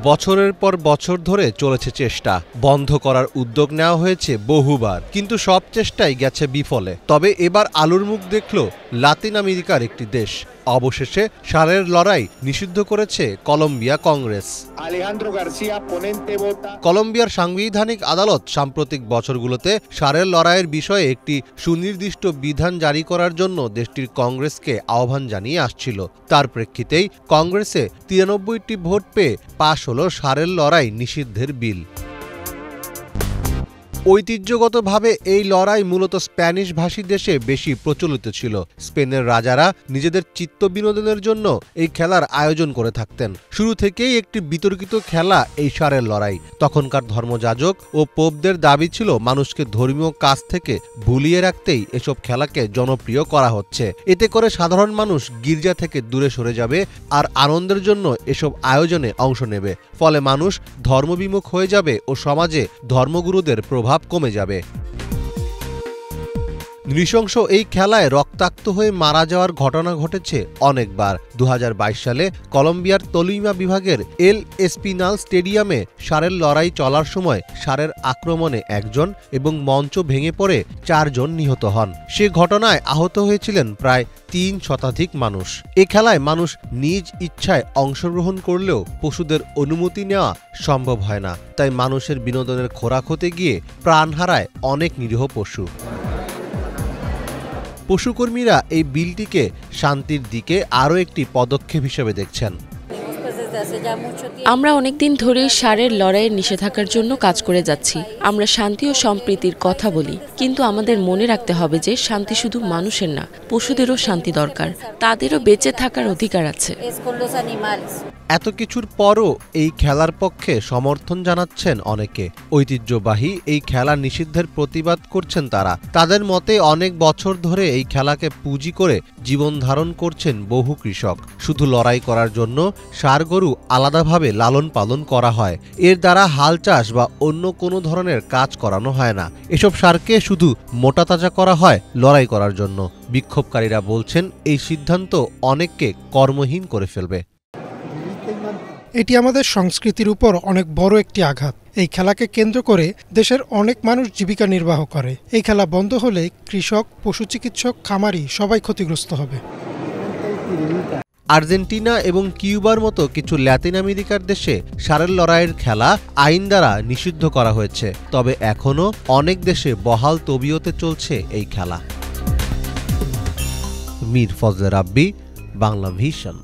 বছরের পর বছর ধরে চলেছে চেষ্টা, বন্ধ করার উদ্যোগ নেওয়া হয়েছে বহুবার, কিন্তু সব চেষ্টাই গেছে বিফলে। তবে এবার আলোর মুখ দেখল লাতিন আমেরিকার একটি দেশ। অবশেষে ষাঁড়ের লড়াই নিষিদ্ধ করেছে কলম্বিয়া কংগ্রেস। কলম্বিয়ার সাংবিধানিক আদালত সাম্প্রতিক বছরগুলোতে ষাঁড়ের লড়াইয়ের বিষয়ে একটি সুনির্দিষ্ট বিধান জারি করার জন্য দেশটির কংগ্রেসকে আহ্বান জানিয়ে আসছিল। তার প্রেক্ষিতেই কংগ্রেসে 93টি ভোট পেয়ে পাশ হল ষাঁড়ের লড়াই নিষিদ্ধের বিল। ঐতিহ্যগতভাবে এই লড়াই মূলত স্প্যানিশ ভাষী দেশে বেশি প্রচলিত ছিল। স্পেনের রাজারা নিজেদের চিত্ত বিনোদনের জন্য এই খেলার আয়োজন করে থাকতেন। শুরু থেকেই একটি বিতর্কিত খেলা এই ষাঁড়ের লড়াই। তখনকার ধর্মযাজক ও পোপদের দাবি ছিল মানুষকে ধর্মীয় কাজ থেকে ভুলিয়ে রাখতেই এসব খেলাকে জনপ্রিয় করা হচ্ছে। এতে করে সাধারণ মানুষ গির্জা থেকে দূরে সরে যাবে আর আনন্দের জন্য এসব আয়োজনে অংশ নেবে। ফলে মানুষ ধর্মবিমুখ হয়ে যাবে ও সমাজে ধর্মগুরুদের প্রভাব কমে যাবে। নৃশংস এই খেলায় রক্তাক্ত হয়ে মারা যাওয়ার ঘটনা ঘটেছে অনেকবার। 2022 সালে কলম্বিয়ার তলিমা বিভাগের এল এসপিনাল স্টেডিয়ামে ষাঁড়ের লড়াই চলার সময় ষাঁড়ের আক্রমণে একজন এবং মঞ্চ ভেঙে পড়ে 4 জন নিহত হন। সে ঘটনায় আহত হয়েছিলেন প্রায় 3 শতাধিক মানুষ। এ খেলায় মানুষ নিজ ইচ্ছায় অংশগ্রহণ করলেও পশুদের অনুমতি নেওয়া সম্ভব হয় না। তাই মানুষের বিনোদনের খোরাক হতে গিয়ে প্রাণ হারায় অনেক নিরীহ পশু। পশুকর্মীরা এই বিলটিকে শান্তির দিকে আরও একটি পদক্ষেপ হিসেবে দেখছেন। আমরা অনেকদিন ধরেই ষাঁড়ের লড়াইয়ের নিষেধাজ্ঞার জন্য কাজ করে যাচ্ছি। আমরা শান্তি ও সম্প্রীতির কথা বলি, কিন্তু আমাদের মনে রাখতে হবে যে শান্তি শুধু মানুষের না, পশুদেরও শান্তি দরকার। তাদেরও বেঁচে থাকার অধিকার আছে। এত কিছুর পরও এই খেলার পক্ষে সমর্থন জানাচ্ছেন অনেকে। ঐতিহ্যবাহী এই খেলা নিষিদ্ধের প্রতিবাদ করছেন তারা। তাদের মতে অনেক বছর ধরে এই খেলাকে পুঁজি করে জীবন ধারণ করছেন বহু কৃষক। শুধু লড়াই করার জন্য ষাঁড় গরু আলাদাভাবে লালন পালন করা হয়। এর দ্বারা হাল চাষ বা অন্য কোনো ধরনের কাজ করানো হয় না। এসব ষাঁড়কে শুধু মোটা তাজা করা হয় লড়াই করার জন্য। বিক্ষোভকারীরা বলছেন এই সিদ্ধান্ত অনেককে কর্মহীন করে ফেলবে। এটি আমাদের সংস্কৃতির উপর অনেক বড় একটি আঘাত। এই খেলাকে কেন্দ্র করে দেশের অনেক মানুষ জীবিকা নির্বাহ করে। এই খেলা বন্ধ হলে কৃষক, পশু চিকিৎসক, খামারি সবাই ক্ষতিগ্রস্ত হবে। আর্জেন্টিনা এবং কিউবার মতো কিছু লাতিন আমেরিকার দেশে ষাঁড়ের লড়াইয়ের খেলা আইন দ্বারা নিষিদ্ধ করা হয়েছে। তবে এখনও অনেক দেশে বহাল তবিয়তে চলছে এই খেলা। মীর ফজলে রাব্বি, বাংলা ভিশন।